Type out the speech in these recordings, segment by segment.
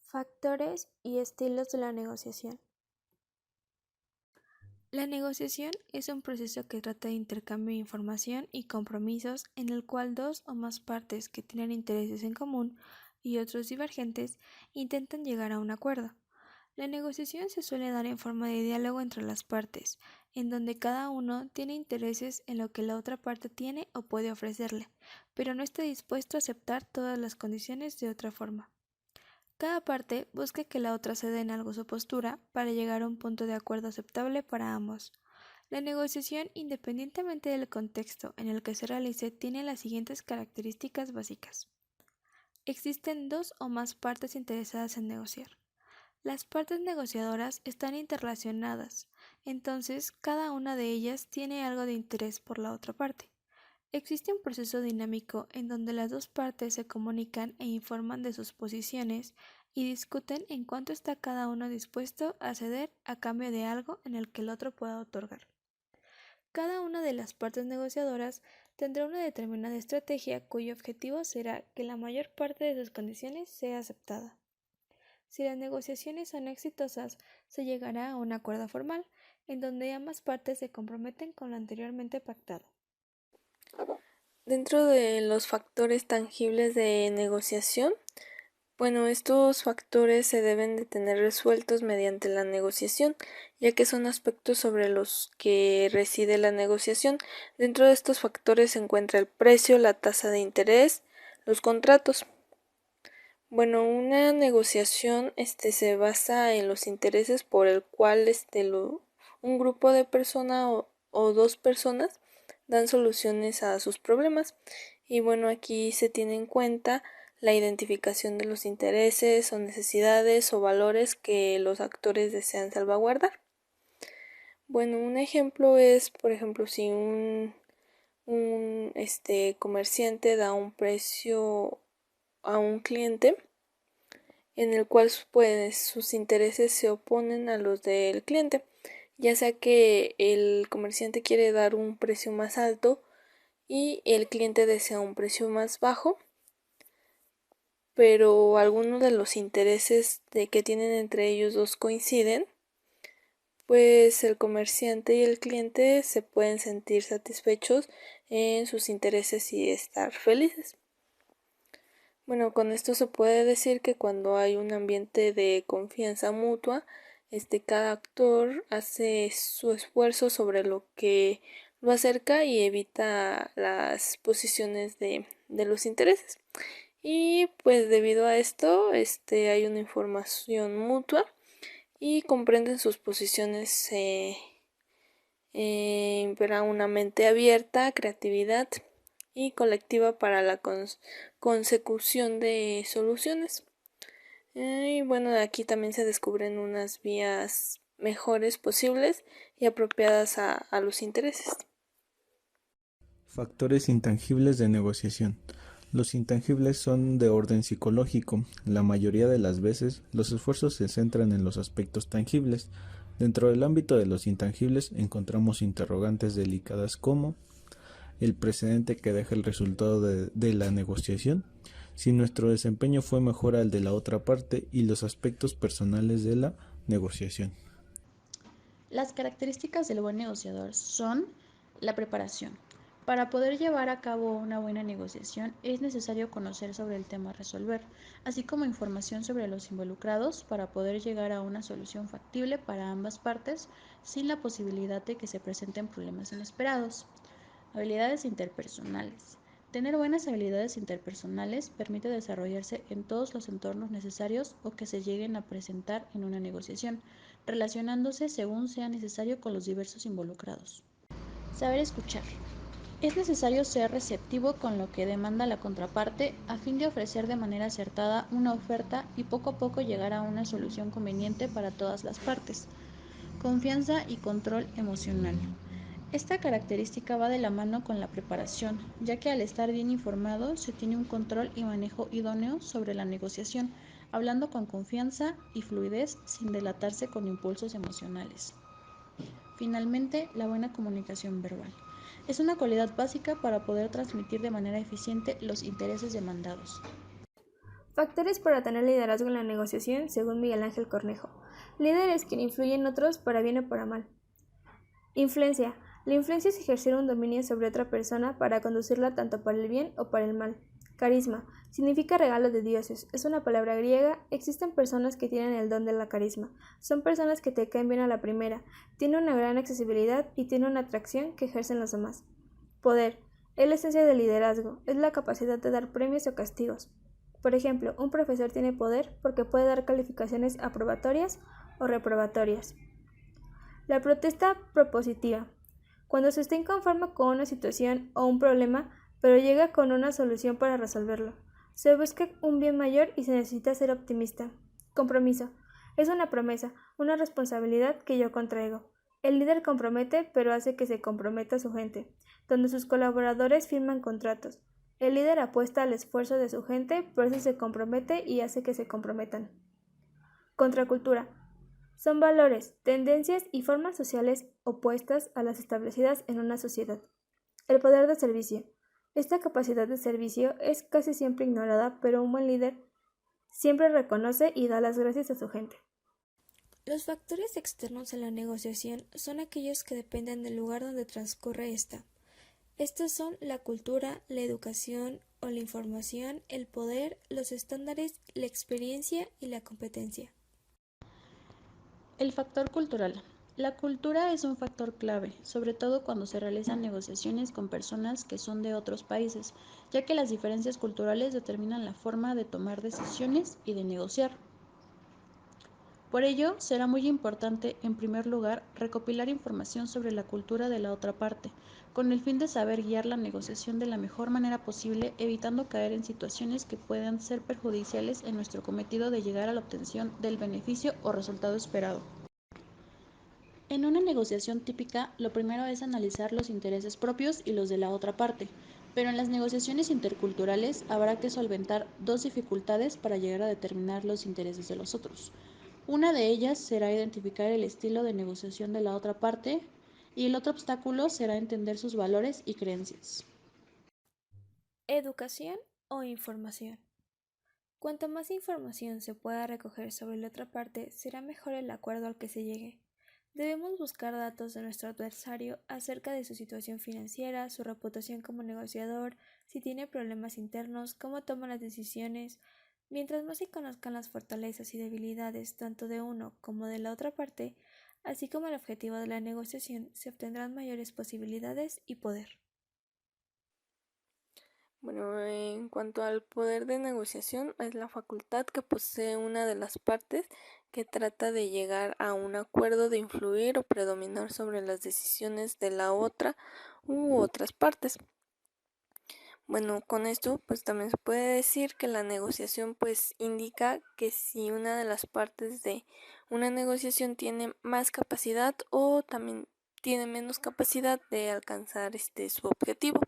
Factores y estilos de la negociación. La negociación es un proceso que trata de intercambio de información y compromisos en el cual dos o más partes que tienen intereses en común y otros divergentes intentan llegar a un acuerdo. La negociación se suele dar en forma de diálogo entre las partes, en donde cada uno tiene intereses en lo que la otra parte tiene o puede ofrecerle, pero no está dispuesto a aceptar todas las condiciones de otra forma. Cada parte busca que la otra ceda en algo su postura para llegar a un punto de acuerdo aceptable para ambos. La negociación, independientemente del contexto en el que se realice, tiene las siguientes características básicas. Existen dos o más partes interesadas en negociar. Las partes negociadoras están interrelacionadas, entonces cada una de ellas tiene algo de interés por la otra parte. Existe un proceso dinámico en donde las dos partes se comunican e informan de sus posiciones y discuten en cuánto está cada uno dispuesto a ceder a cambio de algo en el que el otro pueda otorgar. Cada una de las partes negociadoras tendrá una determinada estrategia cuyo objetivo será que la mayor parte de sus condiciones sea aceptada. Si las negociaciones son exitosas, se llegará a un acuerdo formal, en donde ambas partes se comprometen con lo anteriormente pactado. Dentro de los factores tangibles de negociación, estos factores se deben de tener resueltos mediante la negociación, ya que son aspectos sobre los que reside la negociación. Dentro de estos factores se encuentra el precio, la tasa de interés, los contratos. Una negociación se basa en los intereses por el cual un grupo de personas o dos personas dan soluciones a sus problemas. Y aquí se tiene en cuenta la identificación de los intereses o necesidades o valores que los actores desean salvaguardar. Un ejemplo es, por ejemplo, si un comerciante da un precio a un cliente en el cual sus intereses se oponen a los del cliente, ya sea que el comerciante quiere dar un precio más alto y el cliente desea un precio más bajo, pero algunos de los intereses que tienen entre ellos dos coinciden, pues el comerciante y el cliente se pueden sentir satisfechos en sus intereses y estar felices. Con esto se puede decir que cuando hay un ambiente de confianza mutua, cada actor hace su esfuerzo sobre lo que lo acerca y evita las posiciones de los intereses. Y pues debido a esto, hay una información mutua y comprenden sus posiciones, impera una mente abierta, creatividad y colectiva para la consecución de soluciones. Y aquí también se descubren unas vías mejores posibles y apropiadas a los intereses. Factores intangibles de negociación. Los intangibles son de orden psicológico. La mayoría de las veces, los esfuerzos se centran en los aspectos tangibles. Dentro del ámbito de los intangibles encontramos interrogantes delicadas como el precedente que deja el resultado de la negociación, si nuestro desempeño fue mejor al de la otra parte y los aspectos personales de la negociación. Las características del buen negociador son la preparación. Para poder llevar a cabo una buena negociación es necesario conocer sobre el tema a resolver, así como información sobre los involucrados para poder llegar a una solución factible para ambas partes sin la posibilidad de que se presenten problemas inesperados. Habilidades interpersonales. Tener buenas habilidades interpersonales permite desarrollarse en todos los entornos necesarios o que se lleguen a presentar en una negociación, relacionándose según sea necesario con los diversos involucrados. Saber escuchar. Es necesario ser receptivo con lo que demanda la contraparte a fin de ofrecer de manera acertada una oferta y poco a poco llegar a una solución conveniente para todas las partes. Confianza y control emocional. Esta característica va de la mano con la preparación, ya que al estar bien informado se tiene un control y manejo idóneo sobre la negociación, hablando con confianza y fluidez sin delatarse con impulsos emocionales. Finalmente, la buena comunicación verbal. Es una cualidad básica para poder transmitir de manera eficiente los intereses demandados. Factores para tener liderazgo en la negociación, según Miguel Ángel Cornejo. Líder es quien influye en otros para bien o para mal. Influencia. La influencia es ejercer un dominio sobre otra persona para conducirla tanto para el bien o para el mal. Carisma. Significa regalo de dioses. Es una palabra griega. Existen personas que tienen el don de la carisma. Son personas que te caen bien a la primera. Tienen una gran accesibilidad y tienen una atracción que ejercen los demás. Poder. Es la esencia del liderazgo. Es la capacidad de dar premios o castigos. Por ejemplo, un profesor tiene poder porque puede dar calificaciones aprobatorias o reprobatorias. La protesta propositiva. Cuando se está inconforme con una situación o un problema, pero llega con una solución para resolverlo. Se busca un bien mayor y se necesita ser optimista. Compromiso. Es una promesa, una responsabilidad que yo contraigo. El líder compromete, pero hace que se comprometa su gente, donde sus colaboradores firman contratos. El líder apuesta al esfuerzo de su gente, por eso se compromete y hace que se comprometan. Contracultura. Son valores, tendencias y formas sociales opuestas a las establecidas en una sociedad. El poder de servicio. Esta capacidad de servicio es casi siempre ignorada, pero un buen líder siempre reconoce y da las gracias a su gente. Los factores externos en la negociación son aquellos que dependen del lugar donde transcurre esta. Estos son la cultura, la educación o la información, el poder, los estándares, la experiencia y la competencia. El factor cultural. La cultura es un factor clave, sobre todo cuando se realizan negociaciones con personas que son de otros países, ya que las diferencias culturales determinan la forma de tomar decisiones y de negociar. Por ello, será muy importante, en primer lugar, recopilar información sobre la cultura de la otra parte, con el fin de saber guiar la negociación de la mejor manera posible, evitando caer en situaciones que puedan ser perjudiciales en nuestro cometido de llegar a la obtención del beneficio o resultado esperado. En una negociación típica, lo primero es analizar los intereses propios y los de la otra parte, pero en las negociaciones interculturales habrá que solventar dos dificultades para llegar a determinar los intereses de los otros. Una de ellas será identificar el estilo de negociación de la otra parte y el otro obstáculo será entender sus valores y creencias. Educación o información. Cuanto más información se pueda recoger sobre la otra parte, será mejor el acuerdo al que se llegue. Debemos buscar datos de nuestro adversario acerca de su situación financiera, su reputación como negociador, si tiene problemas internos, cómo toma las decisiones. Mientras más se conozcan las fortalezas y debilidades tanto de uno como de la otra parte, así como el objetivo de la negociación, se obtendrán mayores posibilidades y poder. Bueno, en cuanto al poder de negociación, es la facultad que posee una de las partes que trata de llegar a un acuerdo, de influir o predominar sobre las decisiones de la otra u otras partes. Bueno, con esto pues también se puede decir que la negociación pues indica que si una de las partes de una negociación tiene más capacidad o también tiene menos capacidad de alcanzar su objetivo.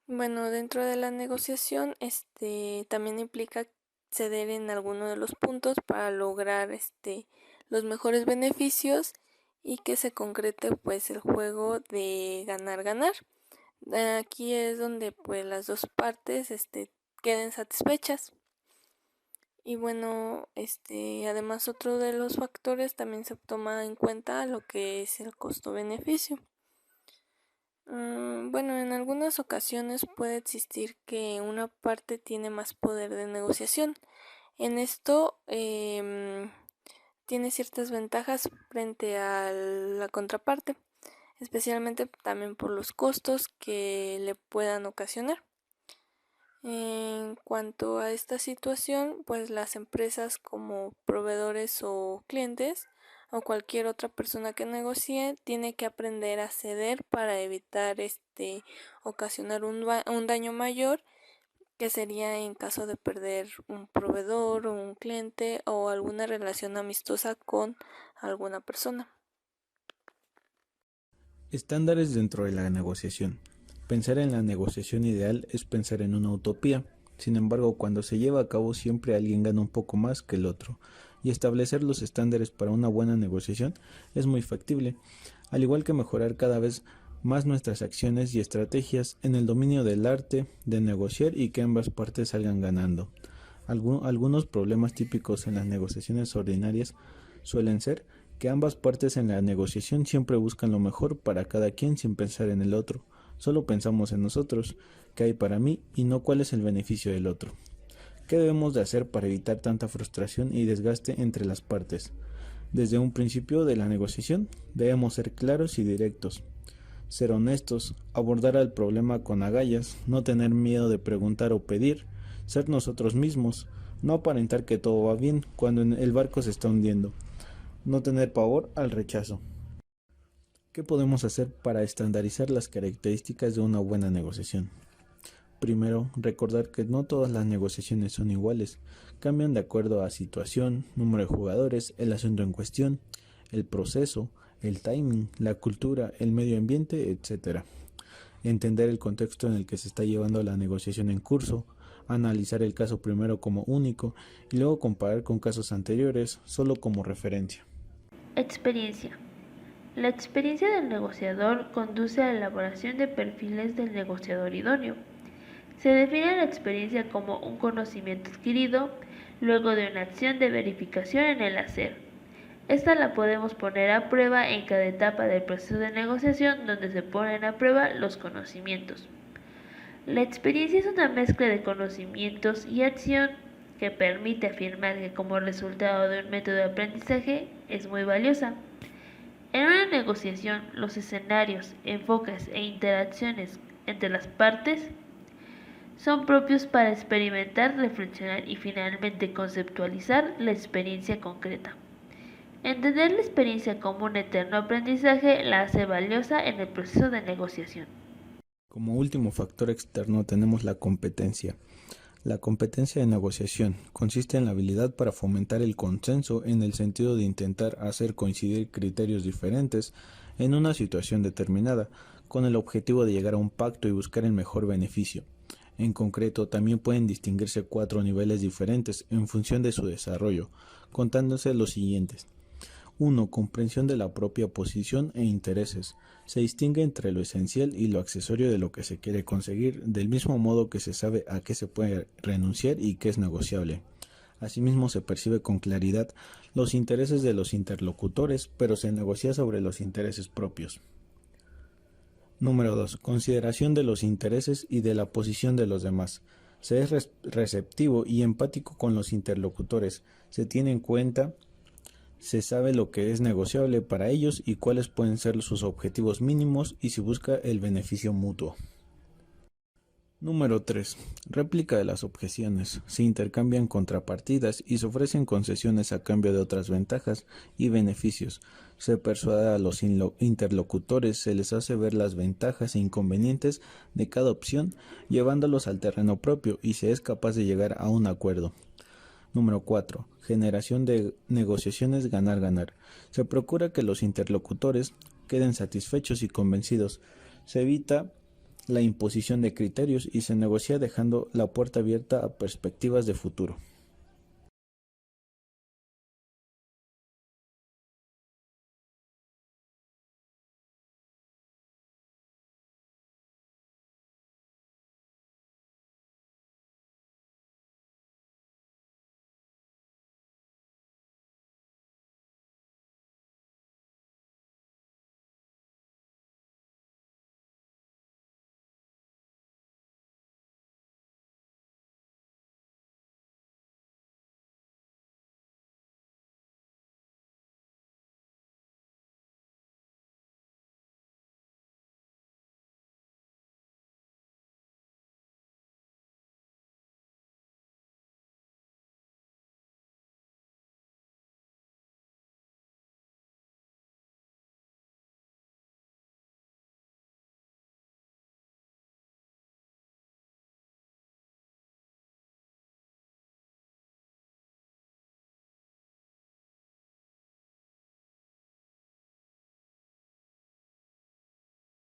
Bueno, dentro de la negociación también implica ceder en alguno de los puntos para lograr los mejores beneficios y que se concrete pues el juego de ganar-ganar. Aquí es donde pues las dos partes queden satisfechas. Y bueno, además otro de los factores también se toma en cuenta lo que es el costo-beneficio. Bueno, en algunas ocasiones puede existir que una parte tiene más poder de negociación. En esto tiene ciertas ventajas frente a la contraparte, especialmente también por los costos que le puedan ocasionar. En cuanto a esta situación, pues las empresas como proveedores o clientes o cualquier otra persona que negocie tiene que aprender a ceder para evitar ocasionar un daño mayor, que sería en caso de perder un proveedor o un cliente o alguna relación amistosa con alguna persona. Estándares dentro de la negociación. Pensar en la negociación ideal es pensar en una utopía. Sin embargo, cuando se lleva a cabo siempre alguien gana un poco más que el otro, y establecer los estándares para una buena negociación es muy factible, al igual que mejorar cada vez más nuestras acciones y estrategias en el dominio del arte de negociar y que ambas partes salgan ganando. Algunos problemas típicos en las negociaciones ordinarias suelen ser que ambas partes en la negociación siempre buscan lo mejor para cada quien sin pensar en el otro. Solo pensamos en nosotros, qué hay para mí y no cuál es el beneficio del otro. ¿Qué debemos de hacer para evitar tanta frustración y desgaste entre las partes? Desde un principio de la negociación debemos ser claros y directos, ser honestos, abordar el problema con agallas, no tener miedo de preguntar o pedir, ser nosotros mismos, no aparentar que todo va bien cuando el barco se está hundiendo, no tener pavor al rechazo. ¿Qué podemos hacer para estandarizar las características de una buena negociación? Primero, recordar que no todas las negociaciones son iguales, cambian de acuerdo a situación, número de jugadores, el asunto en cuestión, el proceso, el timing, la cultura, el medio ambiente, etc. Entender el contexto en el que se está llevando la negociación en curso, analizar el caso primero como único y luego comparar con casos anteriores solo como referencia. Experiencia. La experiencia del negociador conduce a la elaboración de perfiles del negociador idóneo. Se define la experiencia como un conocimiento adquirido luego de una acción de verificación en el hacer. Esta la podemos poner a prueba en cada etapa del proceso de negociación donde se ponen a prueba los conocimientos. La experiencia es una mezcla de conocimientos y acción que permite afirmar que como resultado de un método de aprendizaje es muy valiosa. En una negociación, los escenarios, enfoques e interacciones entre las partes son propios para experimentar, reflexionar y finalmente conceptualizar la experiencia concreta. Entender la experiencia como un eterno aprendizaje la hace valiosa en el proceso de negociación. Como último factor externo tenemos la competencia. La competencia de negociación consiste en la habilidad para fomentar el consenso en el sentido de intentar hacer coincidir criterios diferentes en una situación determinada, con el objetivo de llegar a un pacto y buscar el mejor beneficio. En concreto, también pueden distinguirse 4 niveles diferentes en función de su desarrollo, contándose los siguientes. 1. Comprensión de la propia posición e intereses. Se distingue entre lo esencial y lo accesorio de lo que se quiere conseguir, del mismo modo que se sabe a qué se puede renunciar y qué es negociable. Asimismo, se percibe con claridad los intereses de los interlocutores, pero se negocia sobre los intereses propios. Número 2. Consideración de los intereses y de la posición de los demás. Se es receptivo y empático con los interlocutores. Se tiene en cuenta, se sabe lo que es negociable para ellos y cuáles pueden ser sus objetivos mínimos y se busca el beneficio mutuo. Número 3. Réplica de las objeciones. Se intercambian contrapartidas y se ofrecen concesiones a cambio de otras ventajas y beneficios. Se persuade a los interlocutores, se les hace ver las ventajas e inconvenientes de cada opción, llevándolos al terreno propio y se es capaz de llegar a un acuerdo. Número 4. Generación de negociaciones ganar-ganar. Se procura que los interlocutores queden satisfechos y convencidos. Se evita la imposición de criterios y se negocia dejando la puerta abierta a perspectivas de futuro.